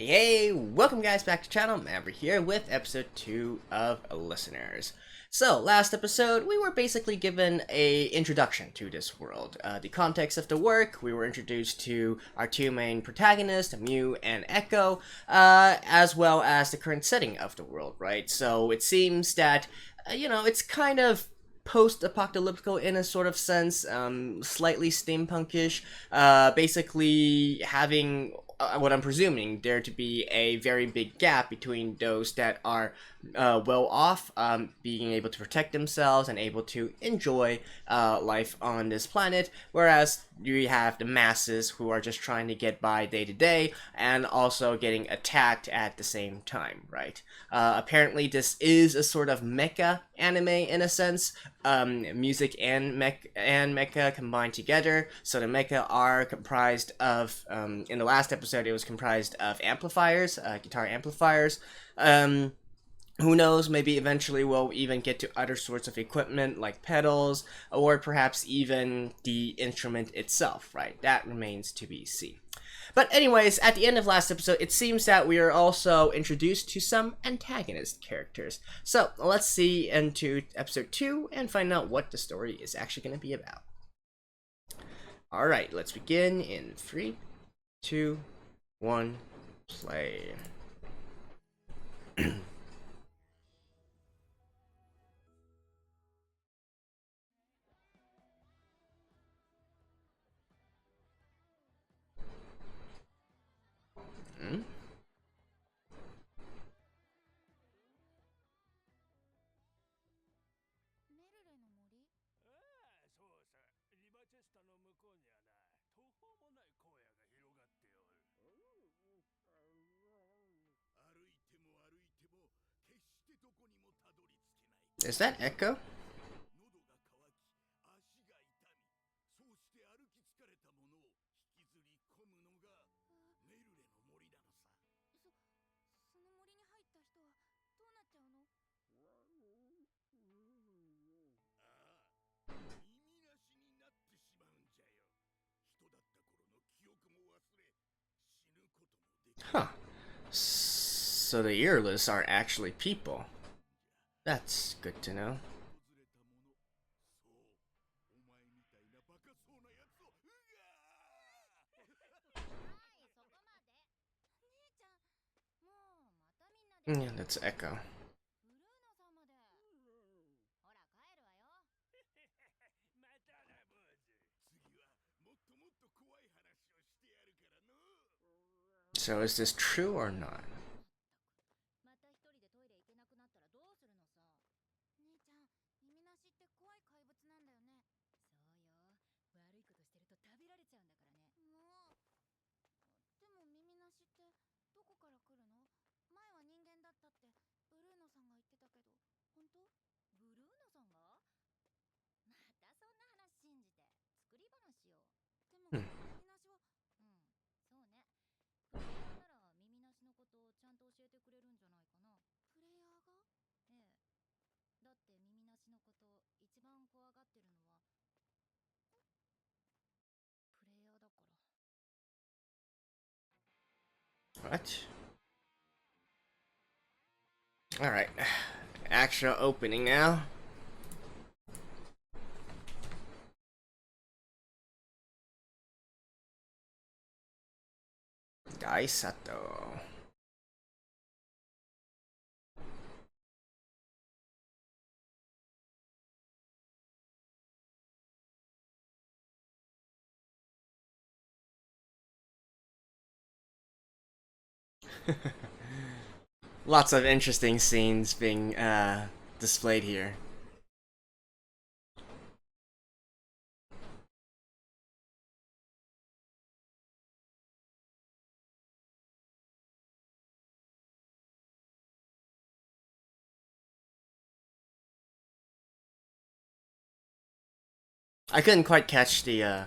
Hey, welcome guys back to the channel. Maverick here with episode 2 of Listeners. So, last episode, we were basically given a introduction to this world. The context of the work, we were introduced to our two main protagonists, Mew and Echo, as well as the current setting of the world, right? So, it seems that, it's kind of post-apocalyptical in a sort of sense, slightly steampunkish, basically having what I'm presuming there to be a very big gap between those that are well off, being able to protect themselves and able to enjoy life on this planet, whereas you have the masses who are just trying to get by day to day and also getting attacked at the same time, right? Apparently this is a sort of mecha anime in a sense, music and mecha combined together. So the mecha are comprised of, in the last episode it was comprised of amplifiers, guitar amplifiers. Who knows, maybe eventually we'll even get to other sorts of equipment like pedals, or perhaps even the instrument itself, right? That remains to be seen. But anyways, at the end of last episode, it seems that we are also introduced to some antagonist characters. So let's see into episode 2 and find out what the story is actually going to be about. Alright, let's begin in 3, 2, 1, play. Hmm? Is that Echo? Huh. So the earless are actually people. That's good to know. Yeah, that's Echo. So is this true or not? Hmm. What? Alright. Actual opening now. Daisato. Lots of interesting scenes being displayed here. I couldn't quite catch the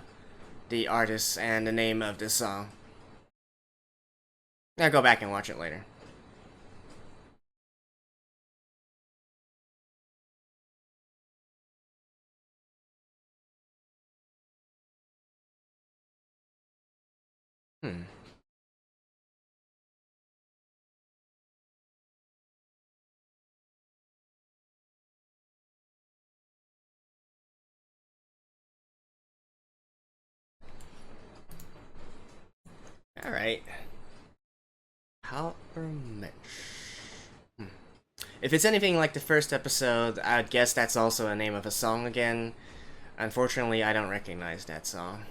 artist and the name of this song. I'll go back and watch it later. Hmm. Alright. Halbermensch. If it's anything like the first episode, I'd guess that's also a name of a song again. Unfortunately, I don't recognize that song.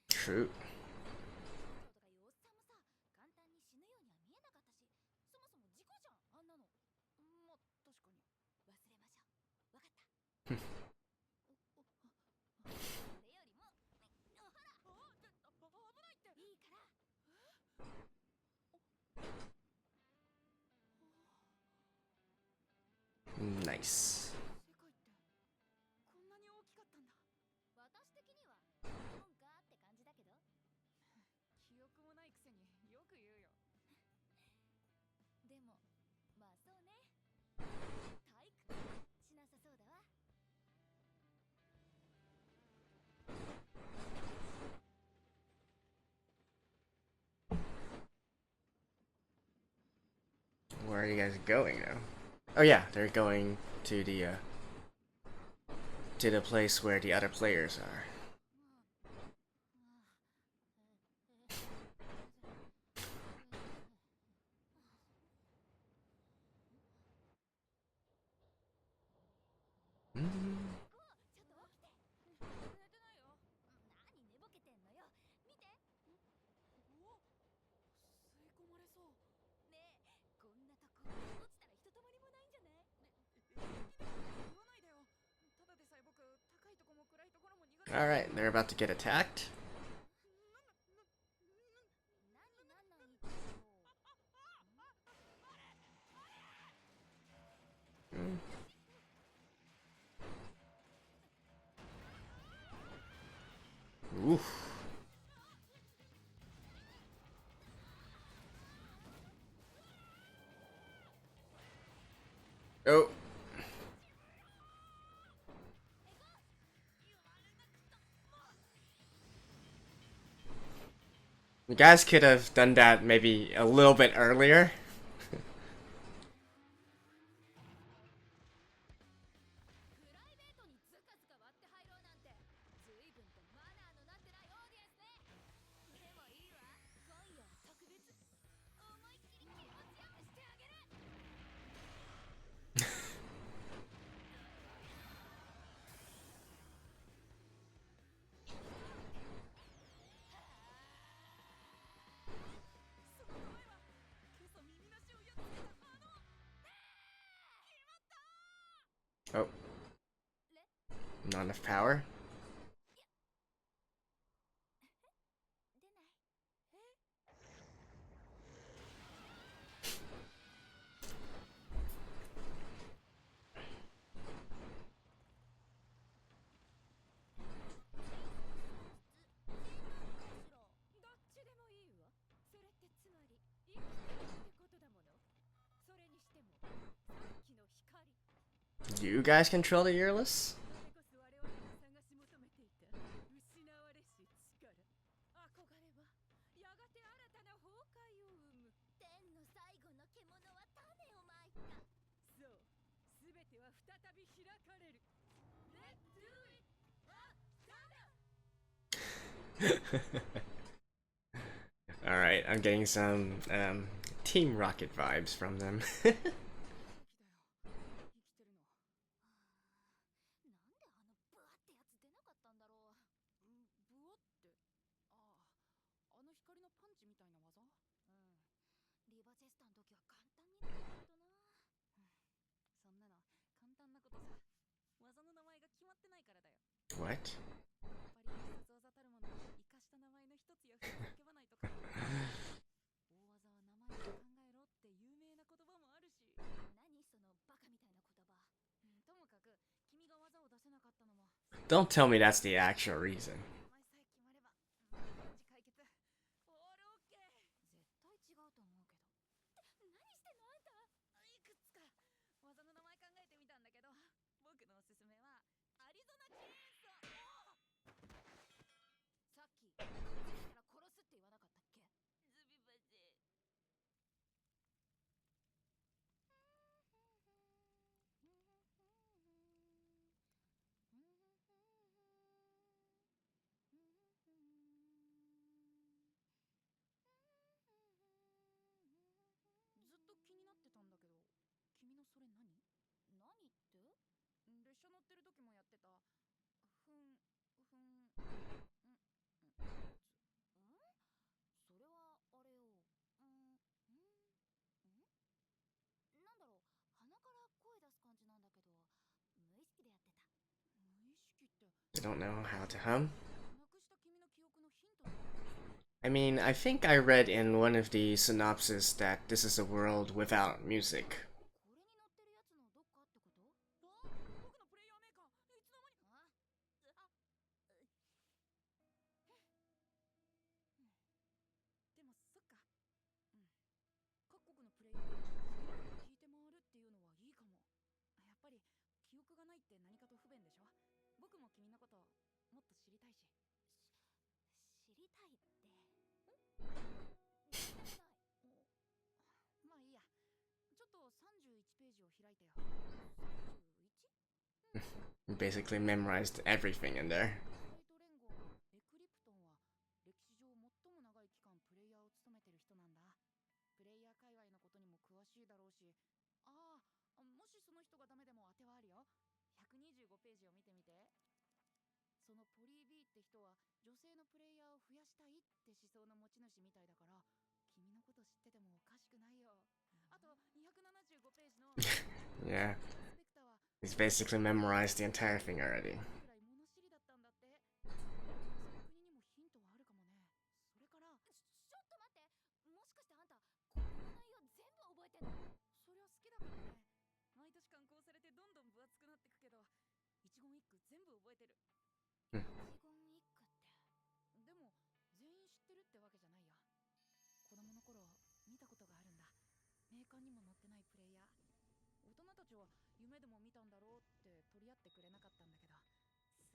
True. Nice. Where are you guys going now? Oh yeah, they're going to the place where the other players are. Alright, they're about to get attacked. Oof. Oh. You guys could have done that maybe a little bit earlier. Oh. Not enough power. You guys control the Earless? Alright, I'm getting some Team Rocket vibes from them. What? Don't tell me that's the actual reason. I don't know how to hum. I mean, I think I read in one of the synopses that this is a world without music. Basically memorized everything in there. Yeah. He's basically memorized the entire thing already.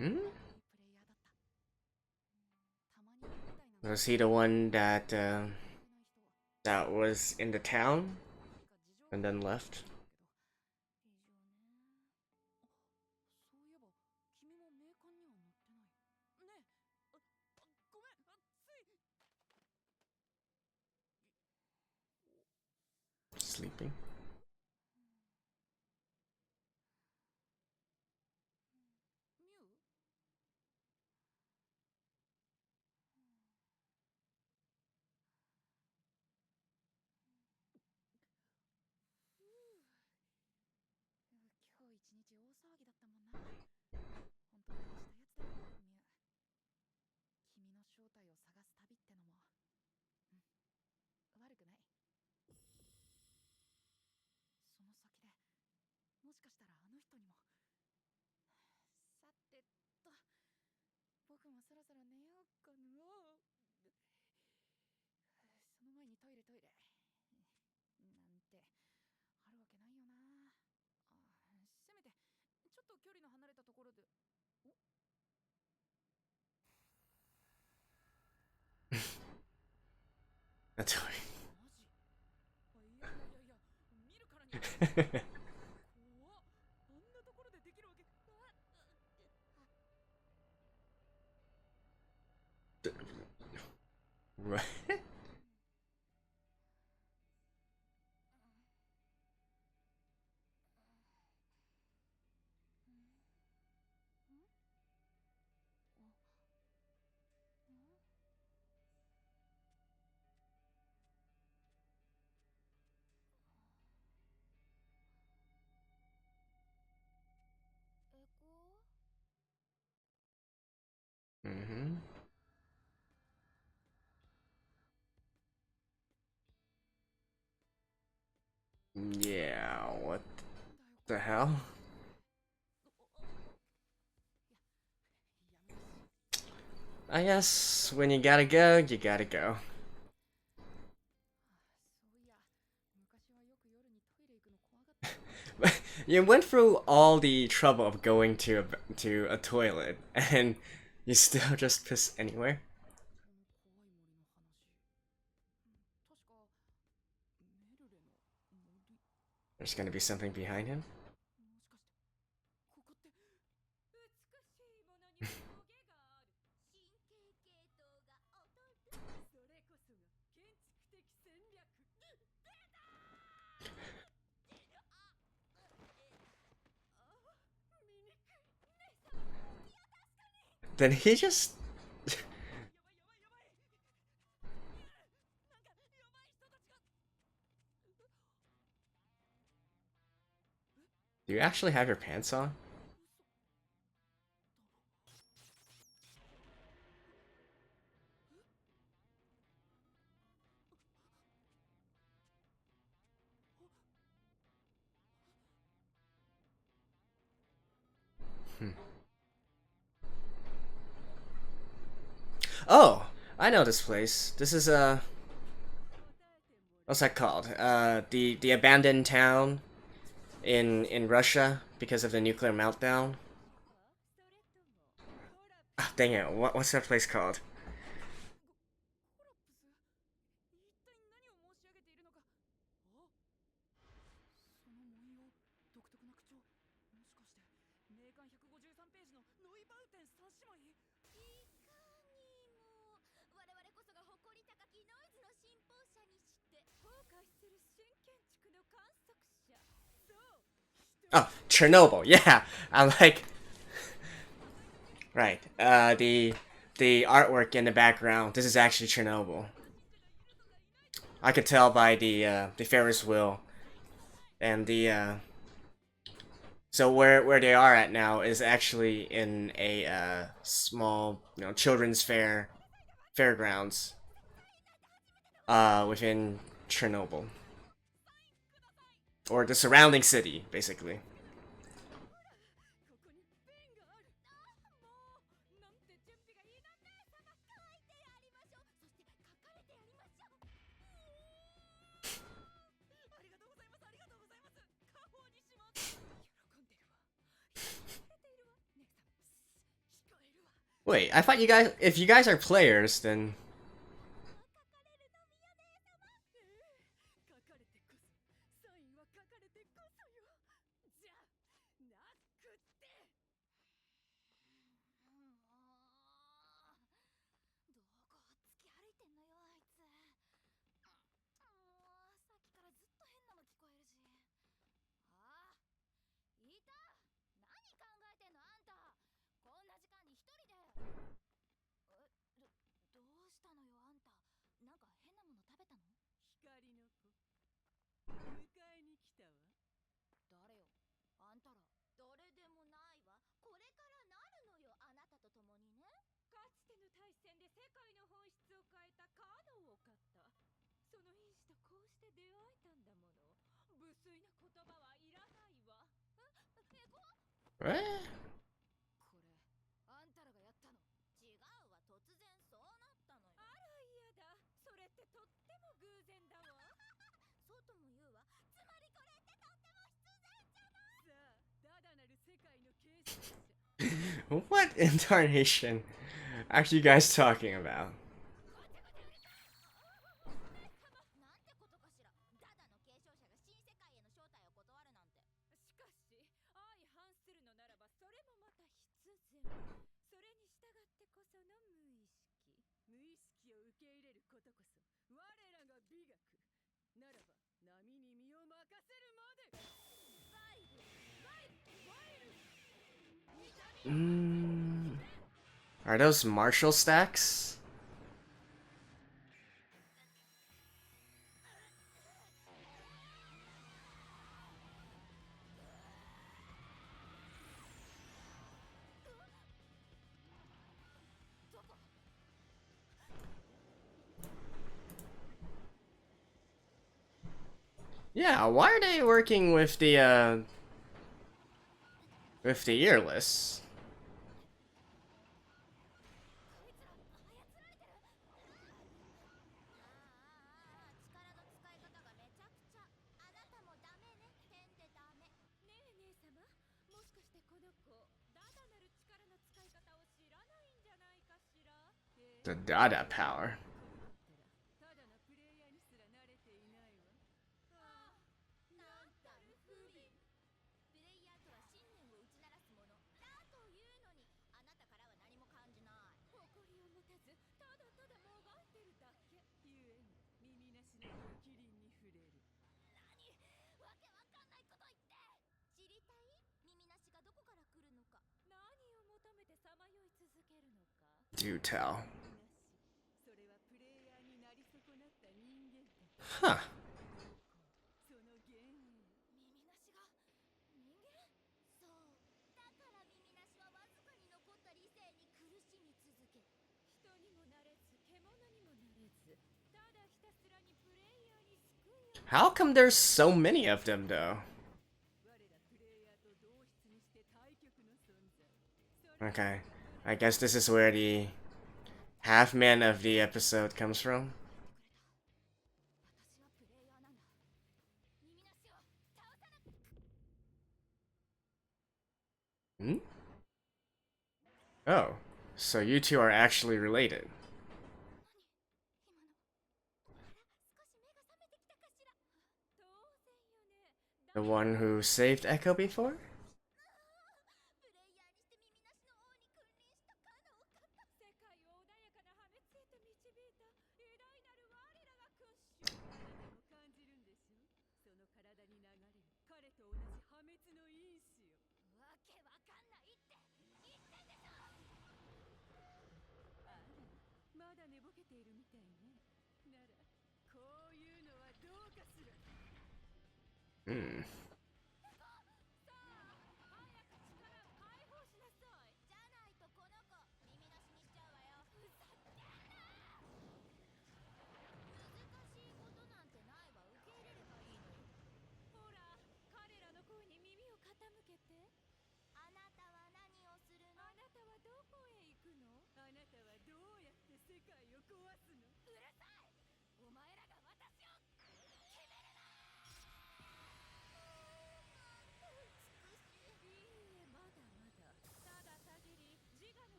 Hmm. ん Was he the one that that was in the town and then left? Sleeping. That's right. Mm-hmm. Yeah, what the hell? I guess when you gotta go, you gotta go. You went through all the trouble of going to a toilet, and you still just piss anywhere. There's gonna be something behind him. Then he just. Do you actually have your pants on? Oh, I know this place. This is what's that called? The abandoned town in Russia because of the nuclear meltdown. Ah, dang it! What's that place called? Oh, Chernobyl. Yeah, I'm like, right. The artwork in the background. This is actually Chernobyl. I could tell by the Ferris wheel and the so where they are at now is actually in a small children's fairgrounds within Chernobyl or the surrounding city basically. Wait, I thought you guys, if you guys are players, then... What? What incarnation are you guys talking about? Are those Marshall stacks? Yeah, why are they working with the earless? The Dada power. Do tell. Huh. How come there's so many of them, though? Okay. I guess this is where the half-man of the episode comes from. Hmm? Oh. So you two are actually related. The one who saved Echo before? Hmm.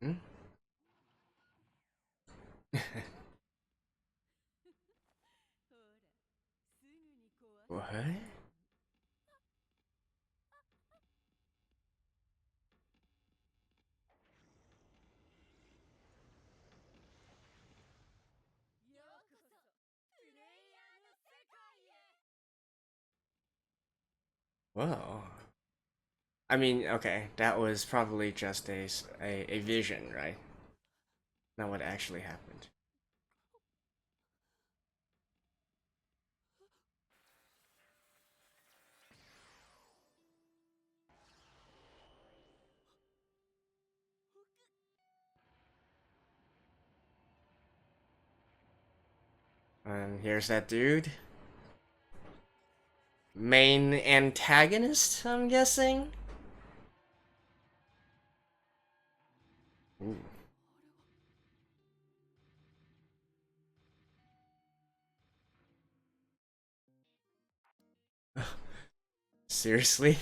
Hmm? What? Whoa. I mean, okay, that was probably just a vision, right? Not what actually happened. And here's that dude. Main antagonist, I'm guessing? Ooh. Seriously?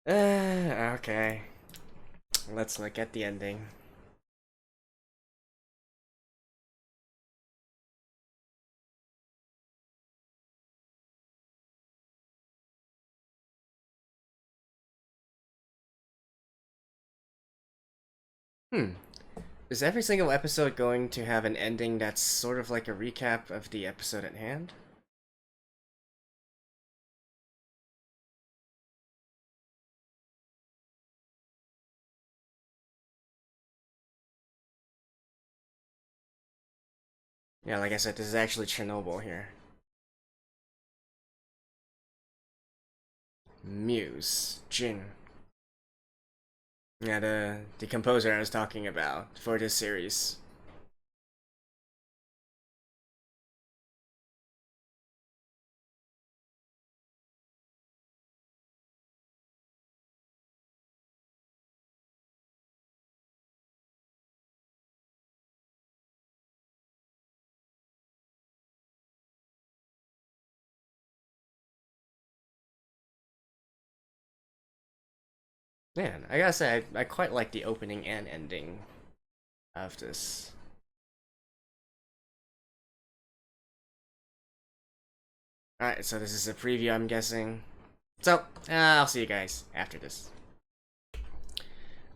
Okay. Let's look at the ending. Hmm. Is every single episode going to have an ending that's sort of like a recap of the episode at hand? Yeah, like I said, this is actually Chernobyl here. Muse. Jin. Yeah, the composer I was talking about for this series. Man, I gotta say, I quite like the opening and ending of this. Alright, so this is a preview, I'm guessing. So, I'll see you guys after this.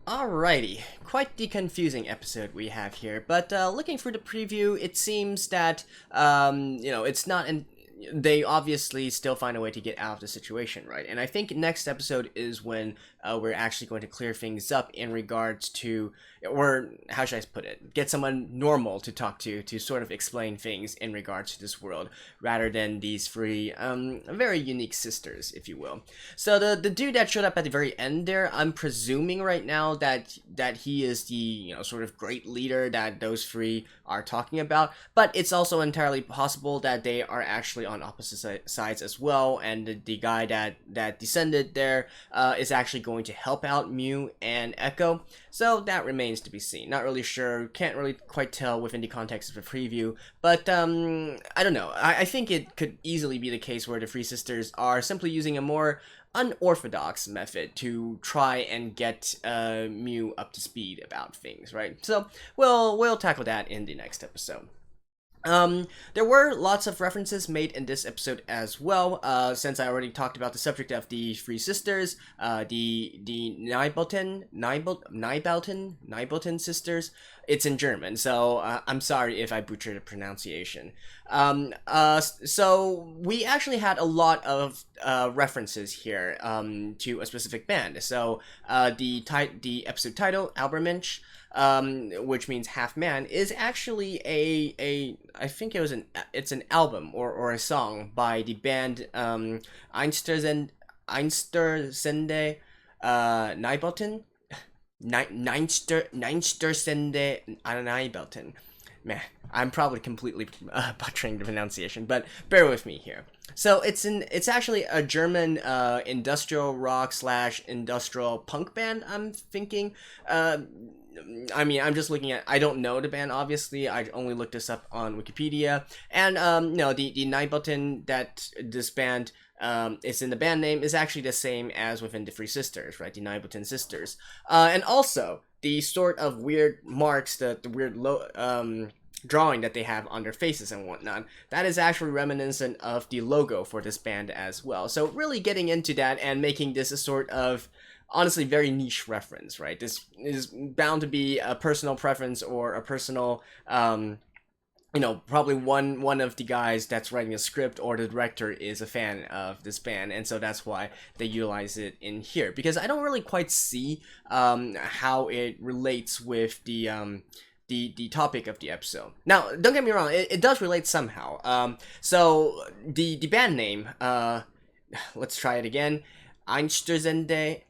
Alrighty, quite the confusing episode we have here, but looking through the preview, it seems that, it's not in. They obviously still find a way to get out of the situation, right? And I think next episode is when we're actually going to clear things up in regards to, or how should I put it, get someone normal to talk to sort of explain things in regards to this world, rather than these three very unique sisters, if you will. So the dude that showed up at the very end there, I'm presuming right now that he is the sort of great leader that those three are talking about, but it's also entirely possible that they are actually on opposite sides as well, and the guy that descended there is actually going to help out Mew and Echo. So that remains to be seen. Not really sure, can't really quite tell within the context of the preview, but I don't know. I think it could easily be the case where the three sisters are simply using a more unorthodox method to try and get Mew up to speed about things, right? So we'll tackle that in the next episode. There were lots of references made in this episode as well, since I already talked about the subject of the three sisters, the Nibelten sisters. It's in German, so I'm sorry if I butchered the pronunciation. So we actually had a lot of references here to a specific band. So the episode title, Albermensch, which means half man, is actually I think it's an album or a song by the band Einstürzende Nibelten. Neinstürzende Nibelten. Man, I'm probably completely butchering the pronunciation, but bear with me here. So it's actually a German industrial rock / industrial punk band, I'm thinking. I mean, I'm just looking at, I don't know the band, obviously. I only looked this up on Wikipedia. And, no, the Nibelten that this band is in the band name is actually the same as within the Three Sisters, right? The Nibelten sisters. And also, the sort of weird marks, the weird drawing that they have on their faces and whatnot, that is actually reminiscent of the logo for this band as well. So really getting into that and making this a sort of, honestly, very niche reference, right? This is bound to be a personal preference or a personal, probably one of the guys that's writing a script or the director is a fan of this band, and so that's why they utilize it in here, because I don't really quite see how it relates with the topic of the episode. Now, don't get me wrong, it does relate somehow. So the band name, let's try it again. Einstürzende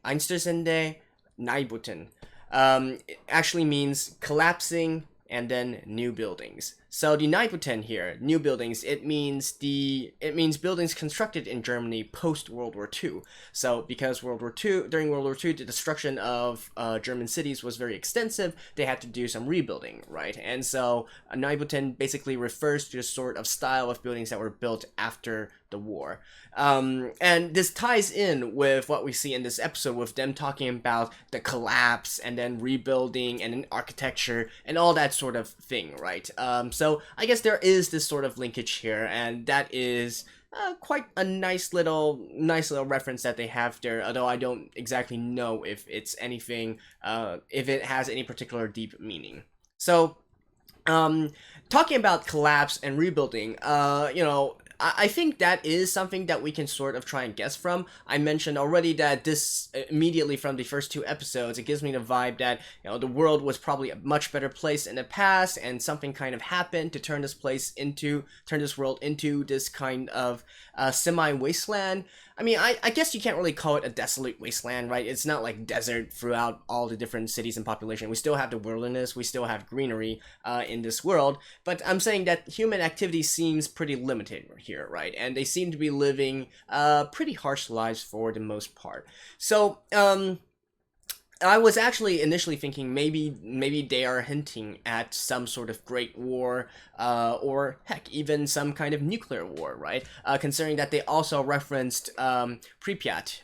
Nibelten actually means collapsing and then new buildings. So the Nibelten here, new buildings, it means buildings constructed in Germany post World War II. So because during World War II, the destruction of German cities was very extensive, they had to do some rebuilding, right? And so a Nibelten basically refers to the sort of style of buildings that were built after the war. And this ties in with what we see in this episode, with them talking about the collapse and then rebuilding and then architecture and all that sort of thing, right? So I guess there is this sort of linkage here, and that is quite a nice little reference that they have there, although I don't exactly know if it's anything, if it has any particular deep meaning. So, talking about collapse and rebuilding, I think that is something that we can sort of try and guess from. I mentioned already that this, immediately from the first two episodes, it gives me the vibe that, the world was probably a much better place in the past, and something kind of happened to turn this world into this kind of semi-wasteland. I mean, I guess you can't really call it a desolate wasteland, right? It's not like desert throughout all the different cities and population. We still have the wilderness, we still have greenery in this world, but I'm saying that human activity seems pretty limited here, right? And they seem to be living pretty harsh lives for the most part. So, I was actually initially thinking maybe they are hinting at some sort of great war, or heck, even some kind of nuclear war, right? Considering that they also referenced Pripyat,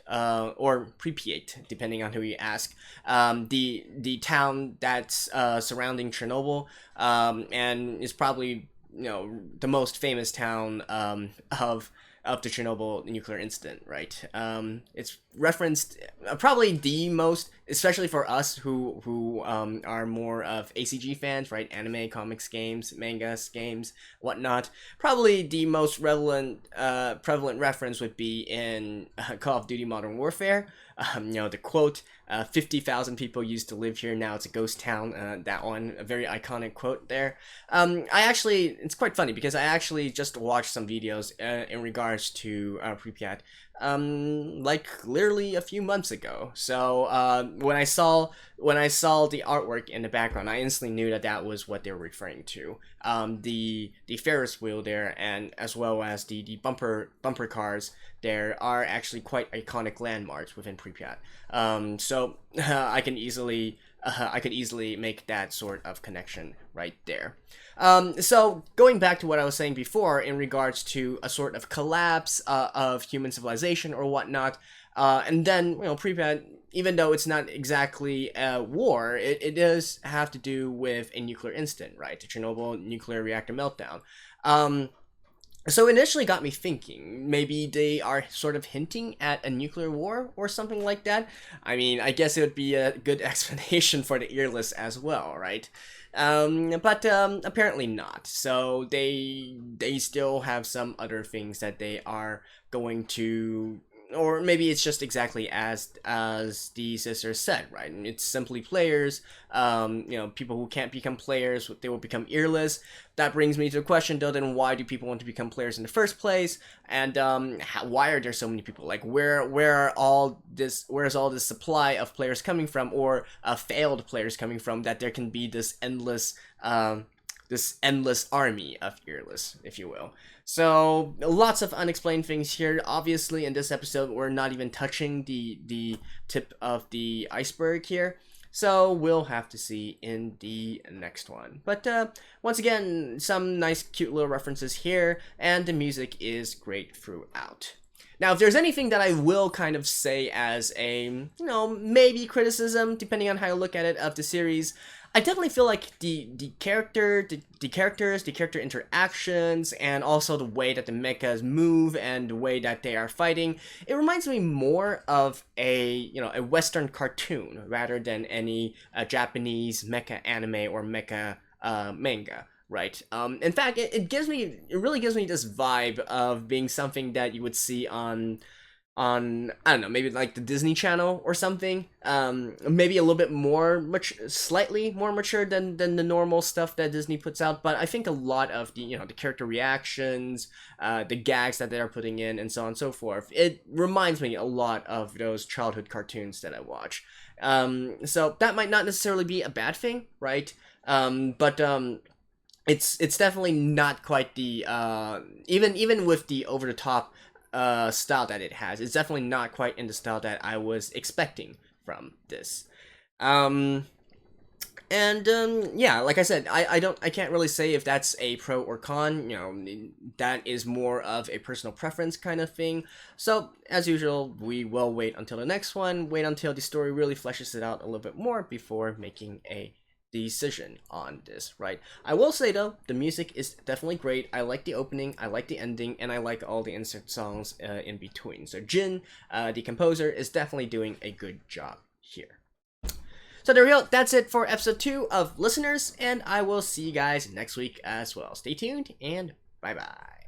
or Pripyat, depending on who you ask, the town that's surrounding Chernobyl, and is probably the most famous town of the Chernobyl nuclear incident, right? It's referenced, probably the most, especially for us who are more of ACG fans, right? Anime, comics, games, mangas, games, whatnot. Probably the most prevalent reference would be in Call of Duty Modern Warfare. The quote, 50,000 people used to live here, now it's a ghost town. That one, a very iconic quote there. It's quite funny because I actually just watched some videos in regards to Pripyat, literally a few months ago. So when I saw the artwork in the background, I instantly knew that was what they were referring to. The Ferris wheel there, and as well as the bumper cars there, are actually quite iconic landmarks within Pripyat. So I could easily make that sort of connection right there. So going back to what I was saying before in regards to a sort of collapse of human civilization or whatnot, and then Pripyat, even though it's not exactly a war, it does have to do with a nuclear incident, right? The Chernobyl nuclear reactor meltdown. So it initially got me thinking, maybe they are sort of hinting at a nuclear war or something like that. I mean, I guess it would be a good explanation for the earless as well, right? But apparently not. So they still have some other things that they are going to, or maybe it's just exactly as the sister said, right? And it's simply players, people who can't become players, they will become earless. That brings me to the question, though, then why do people want to become players in the first place? And why are there so many people? Like, where's all this supply of players coming from, or failed players coming from, that there can be this endless army of earless, if you will. So lots of unexplained things here. Obviously, in this episode, we're not even touching the tip of the iceberg here. So we'll have to see in the next one. But once again, some nice cute little references here, and the music is great throughout. Now, if there's anything that I will kind of say as a, maybe criticism, depending on how you look at it, of the series, I definitely feel like the character interactions, and also the way that the mechas move and the way that they are fighting, it reminds me more of a Western cartoon rather than any Japanese mecha anime or mecha manga. Right. In fact, it really gives me this vibe of being something that you would see on I don't know, maybe like the Disney Channel or something. Maybe a little bit more slightly more mature than the normal stuff that Disney puts out. But I think a lot of the the character reactions, the gags that they are putting in, and so on and so forth, it reminds me a lot of those childhood cartoons that I watch. So that might not necessarily be a bad thing, right? But it's definitely not quite the even with the over the top style that it has. It's definitely not quite in the style that I was expecting from this. Yeah, like I said, I can't really say if that's a pro or con. That is more of a personal preference kind of thing. So as usual, we will wait until the next one. Wait until the story really fleshes it out a little bit more before making a decision on this, right? I will say though, the music is definitely great. I like the opening, I like the ending, and I like all the insert songs in between. So Jin, the composer, is definitely doing a good job here. So there we go. That's it for episode 2 of Listeners, and I will see you guys next week as well. Stay tuned, and bye-bye.